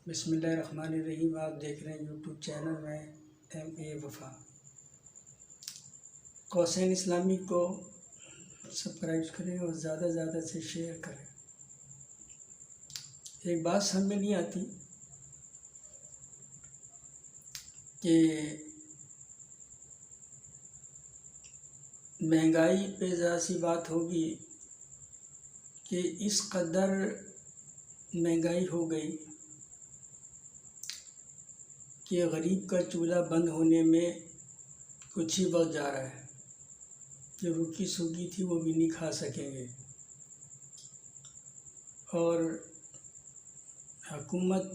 बिस्मिल्लाहिर्रहमानिर्रहीम। आप देख रहे हैं यूट्यूब चैनल में MA वफ़ा। कौसैन इस्लामी को सब्सक्राइब करें और ज़्यादा से ज़्यादा से शेयर करें। एक बात समझ में नहीं आती कि महंगाई पे ज़रा सी बात होगी कि इस कदर महंगाई हो गई कि गरीब का चूल्हा बंद होने में कुछ ही वक्त जा रहा है। जो रूखी सूखी थी वो भी नहीं खा सकेंगे और हुकूमत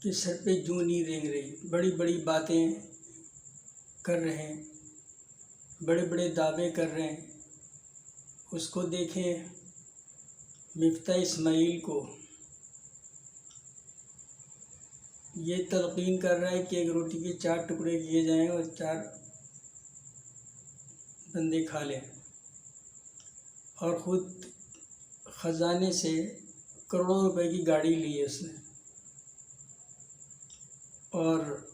के सर पे जूं नहीं रेंग रही। बड़ी बड़ी बातें कर रहे हैं, बड़े बड़े दावे कर रहे हैं। उसको देखें, मिफ्ता इस्माइल को ये तलकीन कर रहा है कि एक रोटी के 4 टुकड़े किए जाएं और 4 बंदे खा लें, और ख़ुद ख़जाने से करोड़ों रुपए की गाड़ी ली है उसने। और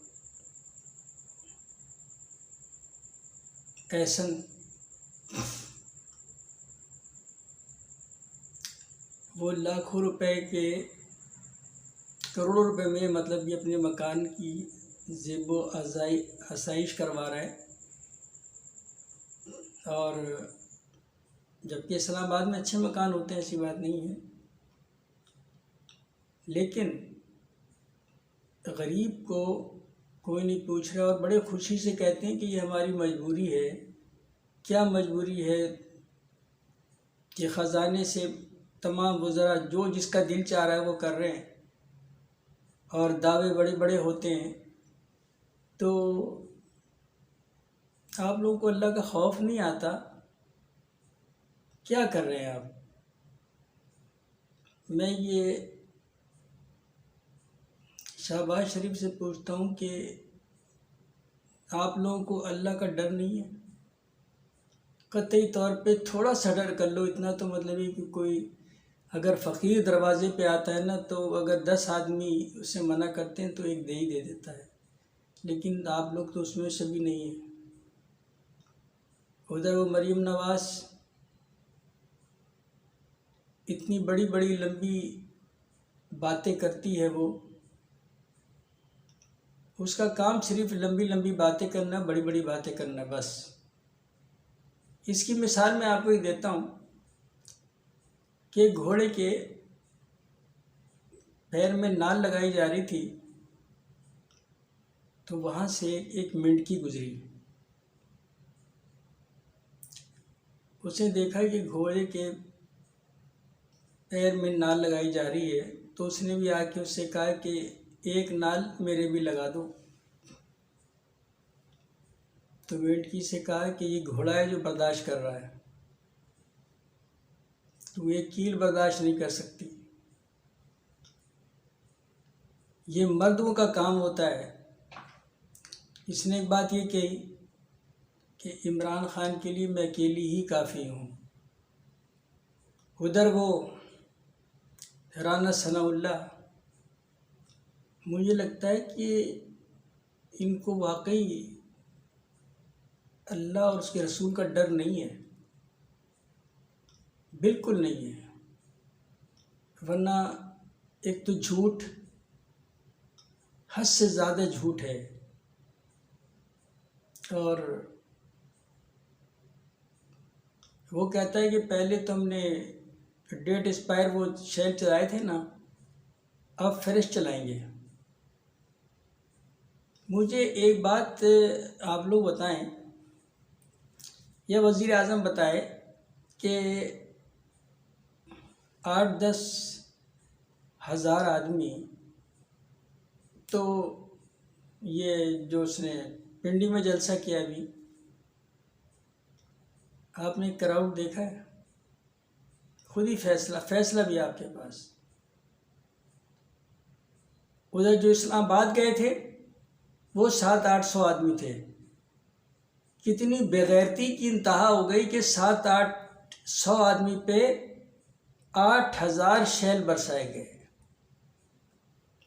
ऐसन वो लाखों रुपए के करोड़ों रुपए में मतलब ये अपने मकान की ज़ेबो आसाइश करवा रहा है। और जबकि इस्लामाबाद में अच्छे मकान होते हैं, ऐसी बात नहीं है, लेकिन गरीब को कोई नहीं पूछ रहा और बड़े खुशी से कहते हैं कि ये हमारी मजबूरी है। क्या मजबूरी है कि ख़जाने से तमाम वज़रा जो जिसका दिल चाह रहा है वो कर रहे हैं और दावे बड़े बड़े होते हैं। तो आप लोगों को अल्लाह का खौफ नहीं आता? क्या कर रहे हैं आप? मैं ये शहबाज शरीफ से पूछता हूँ कि आप लोगों को अल्लाह का डर नहीं है? कतई तौर पे थोड़ा सा डर कर लो। इतना तो मतलब है कि कोई अगर फ़कीर दरवाज़े पे आता है ना, तो अगर 10 आदमी उसे मना करते हैं तो एक दे ही दे देता है, लेकिन आप लोग तो उसमें से भी नहीं है। उधर वो मरीम नवाज़ इतनी बड़ी बड़ी लंबी बातें करती है, वो उसका काम सिर्फ लंबी लंबी बातें करना, बड़ी बड़ी बातें करना, बस। इसकी मिसाल मैं आपको एक देता हूँ कि घोड़े के पैर में नाल लगाई जा रही थी, तो वहाँ से एक मेंढकी गुजरी। उसने देखा कि घोड़े के पैर में नाल लगाई जा रही है, तो उसने भी आके उससे कहा कि एक नाल मेरे भी लगा दो। तो मेंढकी से कहा कि ये घोड़ा है जो बर्दाश्त कर रहा है, तो ये कील बर्दाश्त नहीं कर सकती। ये मर्दों का काम होता है। इसने एक बात ये कही कि इमरान खान के लिए मैं अकेली ही काफ़ी हूँ। उधर वो राना सनाउल्लाह, मुझे लगता है कि इनको वाकई अल्लाह और उसके रसूल का डर नहीं है, बिल्कुल नहीं है। वरना एक तो झूठ, हद से ज़्यादा झूठ है, और वो कहता है कि पहले तो हमने डेट एक्सपायर वो शेल चलाए थे ना, अब फ्रेश चलाएंगे। मुझे एक बात आप लोग बताएं, या वज़ीर आज़म बताए कि 8-10 हज़ार आदमी, तो ये जो उसने पिंडी में जलसा किया अभी, आपने क्राउड देखा है? खुद ही फैसला भी आपके पास। उधर जो इस्लामाबाद गए थे वो 700-800 आदमी थे। कितनी बेगैरती की इंतहा हो गई कि 700-800 आदमी पे 8000 शैल बरसाए गए।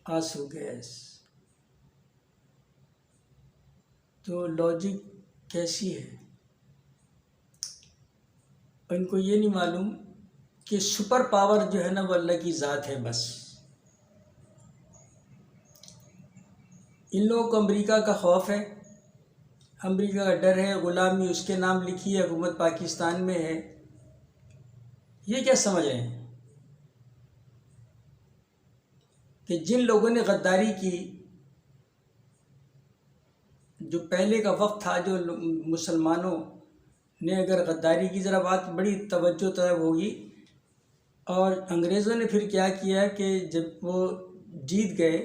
आंसू गैस। तो लॉजिक कैसी है? इनको ये नहीं मालूम कि सुपर पावर जो है ना वो अल्लाह की ज़ात है बस। इन लोगों को अमेरिका का खौफ है, अमेरिका का डर है, ग़ुलामी उसके नाम लिखी है, हुकूमत पाकिस्तान में है। ये क्या समझ रहे हैं कि जिन लोगों ने गद्दारी की, जो पहले का वक्त था, जो मुसलमानों ने अगर गद्दारी की, ज़रा बात बड़ी तवज्जो तलब होगी। और अंग्रेज़ों ने फिर क्या किया कि जब वो जीत गए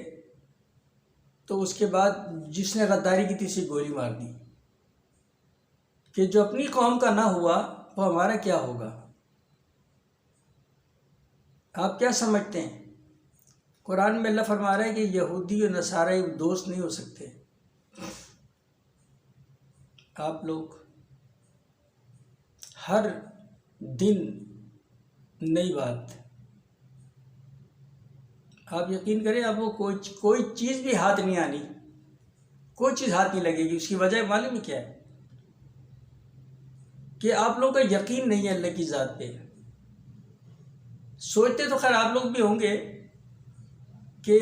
तो उसके बाद जिसने गद्दारी की थी उसे गोली मार दी कि जो अपनी कौम का ना हुआ वो हमारा क्या होगा। आप क्या समझते हैं? कुरान में अल्लाह फरमा रहा है कि यहूदी और नसारा दोस्त नहीं हो सकते। आप लोग हर दिन नई बात, आप यकीन करें आपको कोई चीज़ भी हाथ नहीं आनी, कोई चीज़ हाथ नहीं लगेगी। उसकी वजह मालूम क्या है? कि आप लोगों का यकीन नहीं है अल्लाह की ज़ात पे। सोचते तो खैर आप लोग भी होंगे कि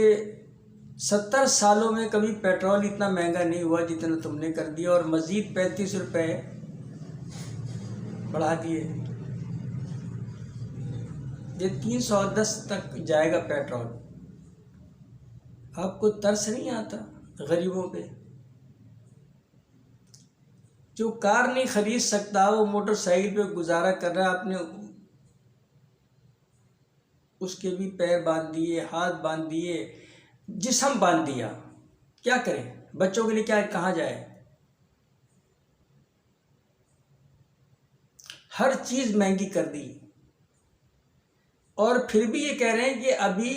70 सालों में कभी पेट्रोल इतना महंगा नहीं हुआ जितना तुमने कर दिया, और मज़ीद 35 रुपये बढ़ा दिए। ये 310 तक जाएगा पेट्रोल। आपको तरस नहीं आता गरीबों पे? जो कार नहीं खरीद सकता वो मोटरसाइकिल पे गुजारा कर रहा है, आपने उसके भी पैर बांध दिए, हाथ बांध दिए, जिस्म बांध दिया। क्या करें? बच्चों के लिए क्या, कहाँ जाए? हर चीज़ महंगी कर दी, और फिर भी ये कह रहे हैं कि अभी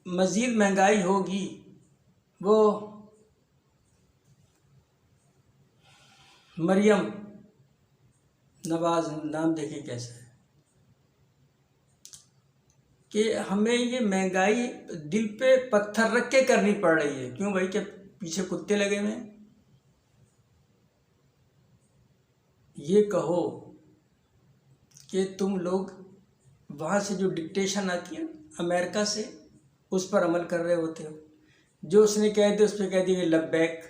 मज़ीद महंगाई होगी। वो मरियम नवाज नाम देखे कैसा है कि हमें ये महंगाई दिल पे पत्थर रख के करनी पड़ रही है। क्यों भाई? क्या पीछे कुत्ते लगे हुए हैं? ये कहो कि तुम लोग वहाँ से जो डिक्टेशन आती है अमेरिका से, उस पर अमल कर रहे होते हो। जो उसने कह दिया उस पर कह दिए लब्बैक।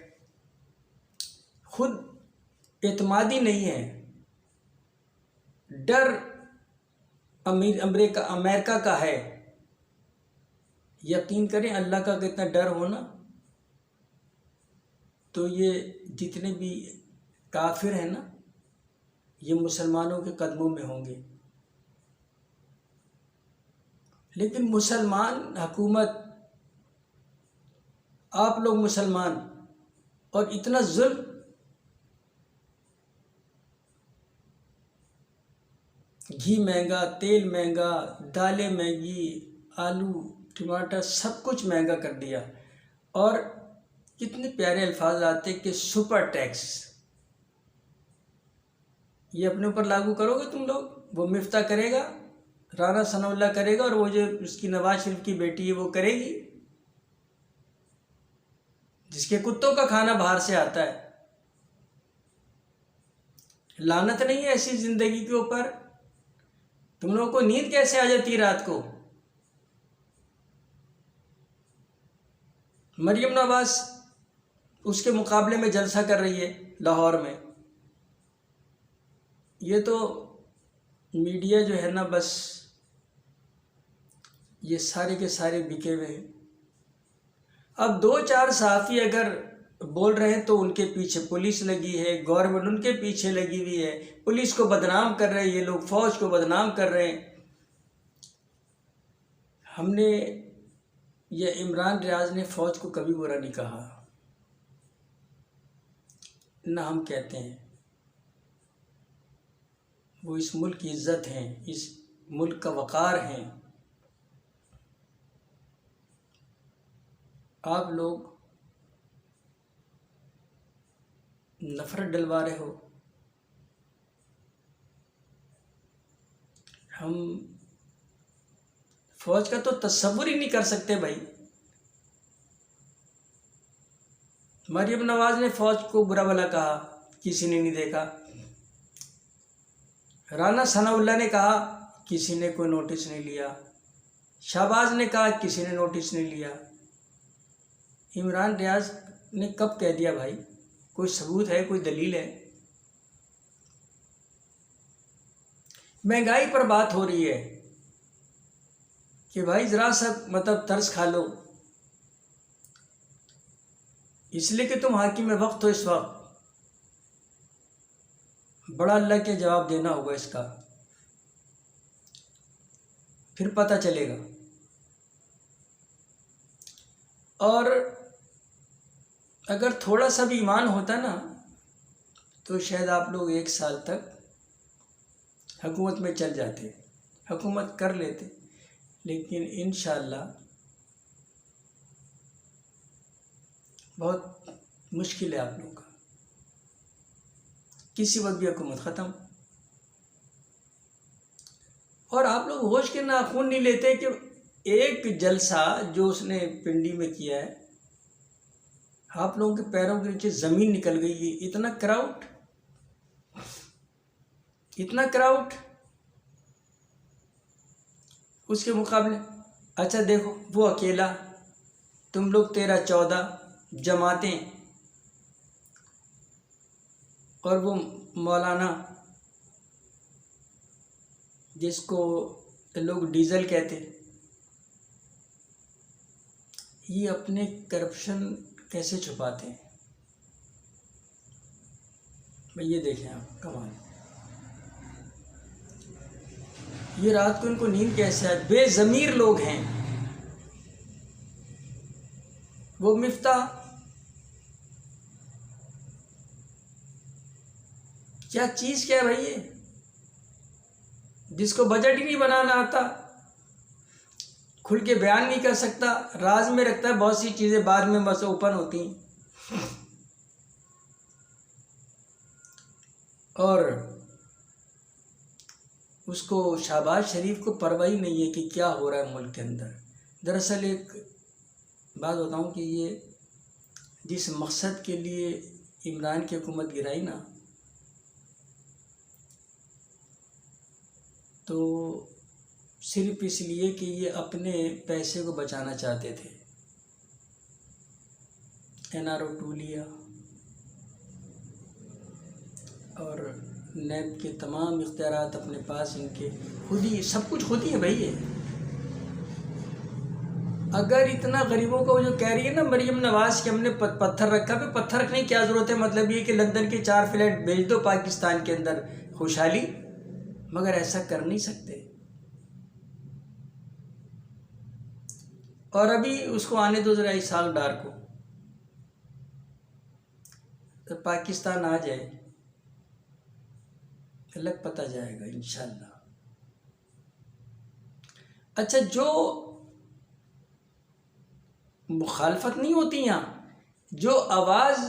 खुद एतमादी नहीं है, डर अमेरिका का है। यकीन करें अल्लाह का कितना डर होना, तो ये जितने भी काफिर हैं ना, ये मुसलमानों के कदमों में होंगे। लेकिन मुसलमान हुकूमत, आप लोग मुसलमान, और इतना जुल्म, घी महंगा, तेल महंगा, दालें महंगी, आलू टमाटर सब कुछ महंगा कर दिया। और कितने प्यारे अल्फाज आते कि सुपर टैक्स। ये अपने ऊपर लागू करोगे तुम लोग? वो मिफ्ता करेगा, राना सनाउल्लाह करेगा, और वो जो उसकी नवाज शरीफ की बेटी है वो करेगी, जिसके कुत्तों का खाना बाहर से आता है। लानत नहीं है ऐसी ज़िंदगी के ऊपर? तुम लोगों को नींद कैसे आ जाती है रात को? मरियम नवाज उसके मुकाबले में जलसा कर रही है लाहौर में। ये तो मीडिया जो है ना, बस ये सारे के सारे बिके हुए हैं। अब 2-4 सहाफ़ी अगर बोल रहे हैं तो उनके पीछे पुलिस लगी है, गवर्नमेंट उनके पीछे लगी हुई है, पुलिस को बदनाम कर रहे हैं ये लोग, फौज को बदनाम कर रहे हैं। हमने, ये इमरान रियाज ने फ़ौज को कभी बुरा नहीं कहा, ना हम कहते हैं। वो इस मुल्क की इज़्ज़त हैं, इस मुल्क का वक़ार हैं। आप लोग नफ़रत डलवा रहे हो। हम फ़ौज का तो तसव्वुर ही नहीं कर सकते भाई। मरियम नवाज ने फौज को बुरा भला कहा, किसी ने नहीं देखा। राना सनाउल्लाह ने कहा, किसी ने कोई नोटिस नहीं लिया। शाहबाज ने कहा, किसी ने नोटिस नहीं लिया। इमरान रियाज ने कब कह दिया भाई? कोई सबूत है, कोई दलील है? महंगाई पर बात हो रही है कि भाई ज़रा सा मतलब तरस खा लो, इसलिए कि तुम हाकिम वक्त हो इस वक्त। बड़ा अल्लाह के जवाब देना होगा इसका, फिर पता चलेगा। और अगर थोड़ा सा भी ईमान होता ना तो शायद आप लोग 1 साल तक हुकूमत में चल जाते, हुकूमत कर लेते। लेकिन इंशाअल्लाह बहुत मुश्किल है आप लोगों का, किसी वक्त भी हुकूमत ख़त्म। और आप लोग होश के नाखून नहीं लेते कि एक जलसा जो उसने पिंडी में किया है, आप लोगों के पैरों के नीचे ज़मीन निकल गई है। इतना क्राउड, इतना क्राउड, उसके मुकाबले अच्छा देखो वो अकेला, तुम लोग 13-14 जमातें, और वो मौलाना जिसको लोग डीजल कहते, ये अपने करप्शन कैसे छुपाते हैं भाई? ये देखें आप कमाल, ये रात को इनको नींद कैसे आए? बेज़मीर लोग हैं। वो मिफ्ता क्या चीज़, क्या है भाई ये, जिसको बजट ही नहीं बनाना आता, खुल के बयान नहीं कर सकता, राज में रखता है, बहुत सी चीज़ें बाद में बस ओपन होती हैं। और उसको शहबाज शरीफ को परवाह ही नहीं है कि क्या हो रहा है मुल्क के अंदर। दरअसल एक बात बताऊं कि ये जिस मकसद के लिए इमरान की हुकूमत गिराई ना, तो सिर्फ इसलिए कि ये अपने पैसे को बचाना चाहते थे। NRO 2 लिया और नैब के तमाम इख्तियारात अपने पास, इनके खुद ही सब कुछ खुद ही है भाई ये। अगर इतना गरीबों को जो कह रही है ना मरियम नवाज कि हमने पत्थर रखा, पे पत्थर रखने की क्या ज़रूरत है? मतलब ये कि लंदन के 4 फ्लैट भेज दो पाकिस्तान के अंदर, खुशहाली। मगर ऐसा कर नहीं सकते। और अभी उसको आने दो ज़रा इसहाक डार को, तो पाकिस्तान आ जाए अलग पता जाएगा इंशाल्लाह। अच्छा, जो मुखालफत नहीं होती यहाँ, जो आवाज़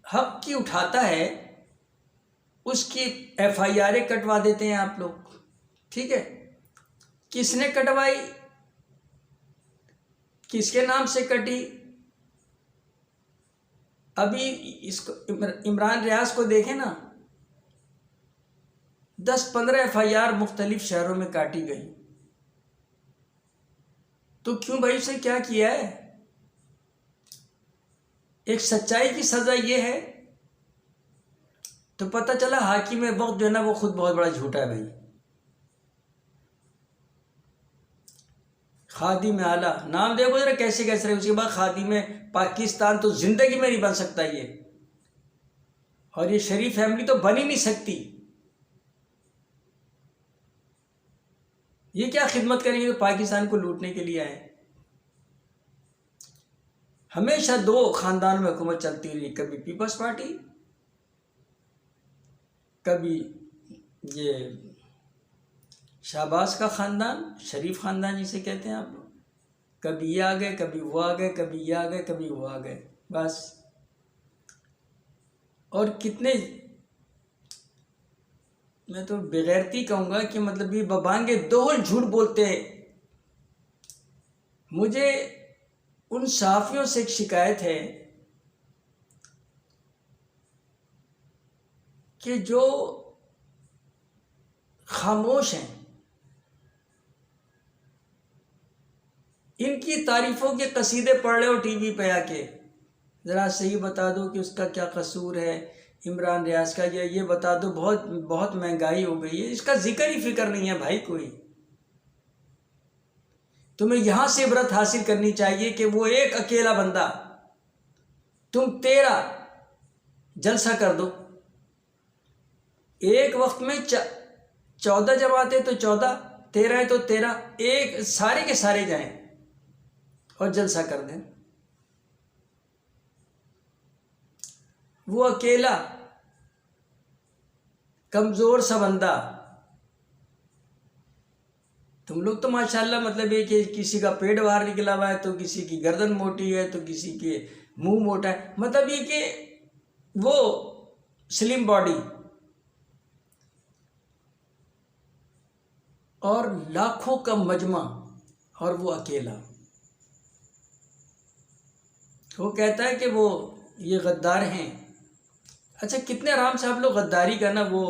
हक की उठाता है उसकी FIR कटवा देते हैं आप लोग। ठीक है, किसने कटवाई, किसके नाम से कटी? अभी इसको इमरान रियाज को देखें ना, 10-15 FIR मुख्तलिफ शहरों में काटी गई। तो क्यों भाई, उसने क्या किया है? एक सच्चाई की सज़ा ये है। तो पता चला हाकिम वक्त जो है ना वो खुद बहुत बड़ा झूठा है भाई। खादिम आला नाम देखो जरा कैसे कैसे रहे, उसके बाद खादिम पाकिस्तान तो जिंदगी में नहीं बन सकता ये, और ये शरीफ फैमिली तो बन ही नहीं सकती। ये क्या खिदमत करेंगे? तो पाकिस्तान को लूटने के लिए आए। हमेशा 2 खानदान में हुकूमत चलती रही, कभी पीपल्स पार्टी, कभी ये शाहबाज का ख़ानदान, शरीफ ख़ानदान जिसे कहते हैं आप लोग। कभी ये आ गए, कभी वो आ गए, कभी ये आ गए, कभी वो आ गए, बस। और कितने, मैं तो बेगैरती कहूँगा कि मतलब ये बबांगे दोहल झूठ बोलते हैं। मुझे उन सहाफ़ियों से एक शिकायत है कि जो खामोश हैं, इनकी तारीफों के कसीदे पढ़ रहे हो टीवी पे आके, ज़रा सही बता दो कि उसका क्या कसूर है इमरान रियाज का, ये बता दो। बहुत बहुत महंगाई हो गई है, इसका जिक्र ही फिक्र नहीं है भाई कोई। तुम्हें यहाँ से इबरत हासिल करनी चाहिए कि वो एक अकेला बंदा, तुम 13 जलसा कर दो, एक वक्त में 14 जमाते तो 14, 13 है तो 13, एक सारे के सारे जाएं और जलसा कर दें। वो अकेला कमज़ोर सा बंदा, तुम लोग तो माशाल्लाह मतलब ये कि किसी का पेट बाहर निकला हुआ है तो किसी की गर्दन मोटी है तो किसी के मुंह मोटा है, मतलब ये कि वो स्लिम बॉडी, और लाखों का मजमा और वो अकेला। वो कहता है कि वो ये गद्दार हैं। अच्छा, कितने आराम से आप लोग गद्दारी का ना वो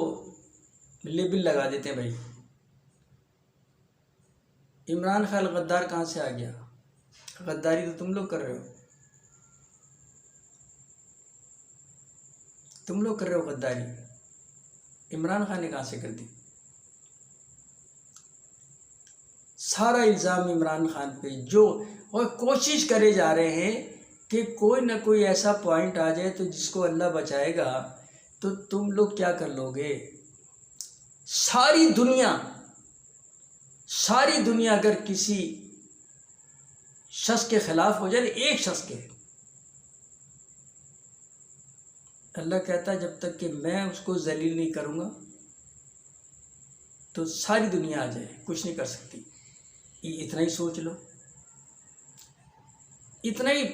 लेबल लगा देते हैं भाई। इमरान खान गद्दार कहाँ से आ गया? गद्दारी तो तुम लोग कर रहे हो, तुम लोग कर रहे हो गद्दारी। इमरान खान ने कहाँ से कर दी? सारा इल्ज़ाम इमरान खान पे, जो और कोशिश करे जा रहे हैं कि कोई ना कोई ऐसा पॉइंट आ जाए तो जिसको अल्लाह बचाएगा, तो तुम लोग क्या कर लोगे? सारी दुनिया अगर किसी शख्स के खिलाफ हो जाए, एक शख्स के, अल्लाह कहता है जब तक कि मैं उसको जलील नहीं करूँगा तो सारी दुनिया आ जाए, कुछ नहीं कर सकती। इतना ही सोच लो, इतना ही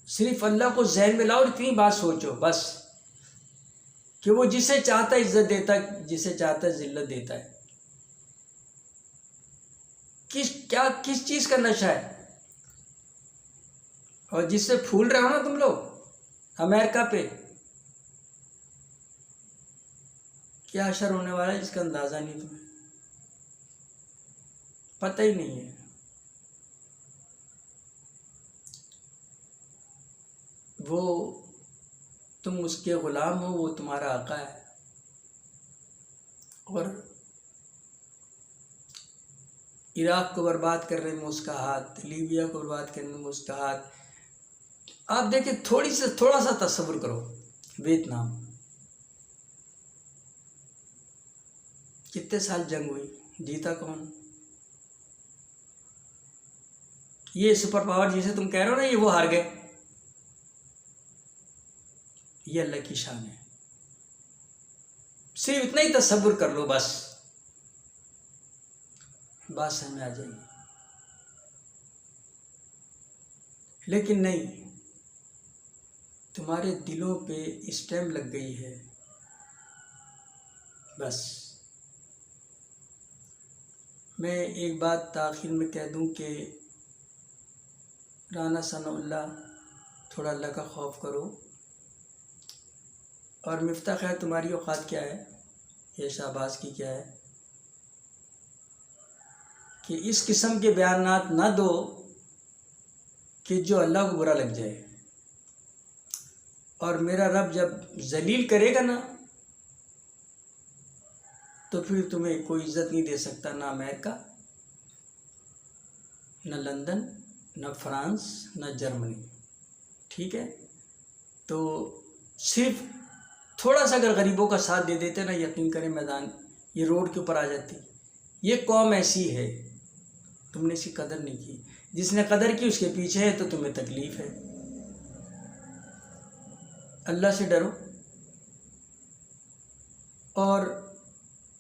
सिर्फ अल्लाह को ज़हन में लाओ और इतनी बात सोचो बस, कि वो जिसे चाहता है इज्जत देता है, जिसे चाहता है जिल्लत देता है। किस चीज़ का नशा है? और जिससे फूल रहे हो ना तुम लोग अमेरिका पे, क्या असर होने वाला है इसका अंदाज़ा नहीं, तुम्हें पता ही नहीं है। वो तुम उसके ग़ुलाम हो, वो तुम्हारा आका है। और इराक़ को बर्बाद करने में उसका हाथ, लीबिया को बर्बाद करने में उसका हाथ। आप देखिए, थोड़ा सा तसव्वुर करो, वियतनाम कितने साल जंग हुई, जीता कौन? ये सुपर पावर जिसे तुम कह रहे हो ना, ये वो हार गए। ये अल्लाह की शान है। सिर्फ इतना ही तसव्वुर कर लो बस, बात समझ में आ जाएगी। लेकिन नहीं, तुम्हारे दिलों पे स्टैम्प लग गई है बस। मैं एक बात आखिर में कह दूं कि राना सनाउल्लाह, थोड़ा अल्लाह का खौफ करो। और मिफ्ता खैर, तुम्हारी औकात क्या है? ये शाहबाज की क्या है कि इस किस्म के बयानात ना दो कि जो अल्लाह को बुरा लग जाए। और मेरा रब जब जलील करेगा ना, तो फिर तुम्हें कोई इज्जत नहीं दे सकता, ना अमेरिका, न लंदन, न फ्रांस, न जर्मनी। ठीक है? तो सिर्फ थोड़ा सा अगर गरीबों का साथ दे देते ना, यकीन करें मैदान ये रोड के ऊपर आ जाती। ये कौम ऐसी है, तुमने इसकी कदर नहीं की। जिसने कदर की उसके पीछे है, तो तुम्हें तकलीफ़ है। अल्लाह से डरो, और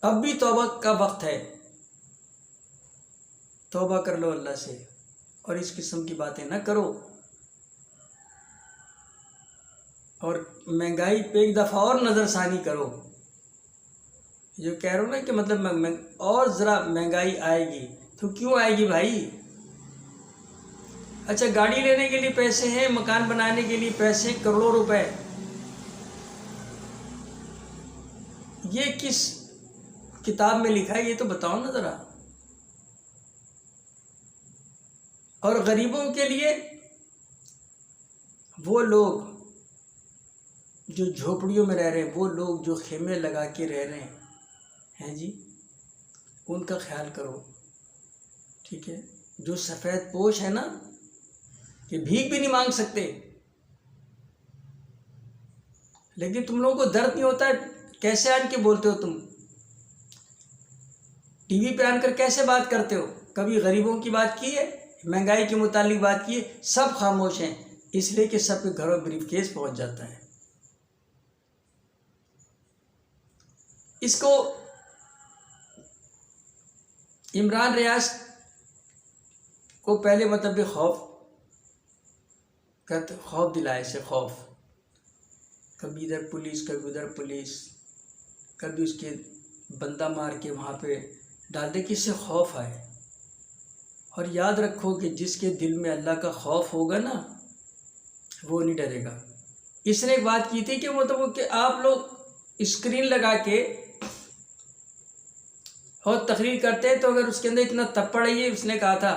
अब भी तौबा का वक्त है। तौबा कर लो अल्लाह से, और इस किस्म की बातें ना करो। और महंगाई पे एक दफ़ा और नज़रसानी करो। जो कह रहा हूँ ना कि मतलब और ज़रा महंगाई आएगी, तो क्यों आएगी भाई? अच्छा, गाड़ी लेने के लिए पैसे हैं, मकान बनाने के लिए पैसे, करोड़ों रुपए, ये किस किताब में लिखा है, ये तो बताओ ना ज़रा। और गरीबों के लिए वो लोग जो झोपड़ियों में रह रहे हैं, वो लोग जो खेमे लगा के रह रहे हैं जी, उनका ख्याल करो, ठीक है। जो सफ़ेद पोश है ना, कि भीख भी नहीं मांग सकते, लेकिन तुम लोगों को दर्द नहीं होता है। कैसे आन के बोलते हो तुम, टीवी पे आनकर कैसे बात करते हो? कभी गरीबों की बात की है, महंगाई के मुतालिक बात की है? सब खामोश हैं, इसलिए कि सबके घरों ब्रीफकेस पहुंच जाता है। इसको इमरान रियाज को पहले मतलब खौफ दिलाए से खौफ, कभी इधर पुलिस कभी उधर पुलिस, कभी उसके बंदा मार के वहाँ पे डाल दे कि इससे खौफ आए। और याद रखो कि जिसके दिल में अल्लाह का खौफ होगा ना, वो नहीं डरेगा। इसने एक बात की थी कि मतलब कि आप लोग स्क्रीन लगा के और तकरीर करते हैं, तो अगर उसके अंदर इतना तप्पड़ है, ये उसने कहा था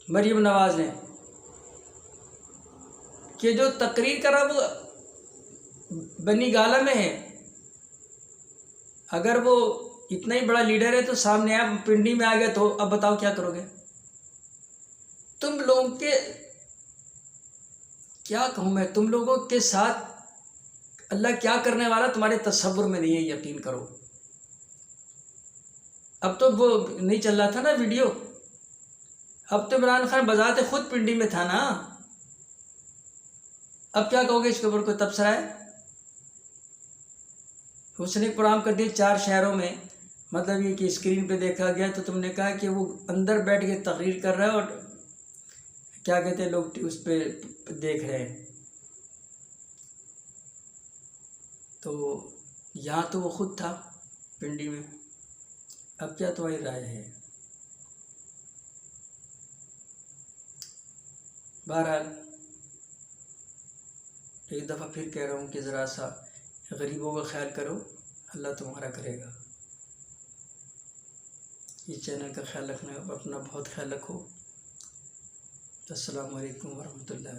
मरियम नवाज ने, कि जो तकरीर कर रहा वो बनी गाला में है, अगर वो इतना ही बड़ा लीडर है तो सामने आया, पिंडी में आ गया, तो अब बताओ क्या करोगे? तुम लोगों के, क्या कहूँ मैं, तुम लोगों के साथ अल्लाह क्या करने वाला तुम्हारे तसव्वुर में नहीं है, यकीन करो। अब तो वो नहीं चल रहा था ना वीडियो, अब तो इमरान खान बजाते खुद पिंडी में था ना, अब क्या कहोगे इसके ऊपर? कोई तबसरा है? उसने प्रोग्राम कर दिए 4 शहरों में, मतलब ये कि स्क्रीन पे देखा गया, तो तुमने कहा कि वो अंदर बैठ के तकरीर कर रहा है और क्या कहते हैं लोग उस पर देख रहे हैं। तो यहाँ तो वो खुद था पिंडी में, अब क्या तुम्हारी राय है? बहरहाल एक दफ़ा फिर कह रहा हूँ कि ज़रा सा गरीबों का ख्याल करो, अल्लाह तुम्हारा करेगा। इस चैनल का ख्याल रखना, अपना बहुत ख्याल रखो। अस्सलामु अलैकुम वरहमतुल्लाह।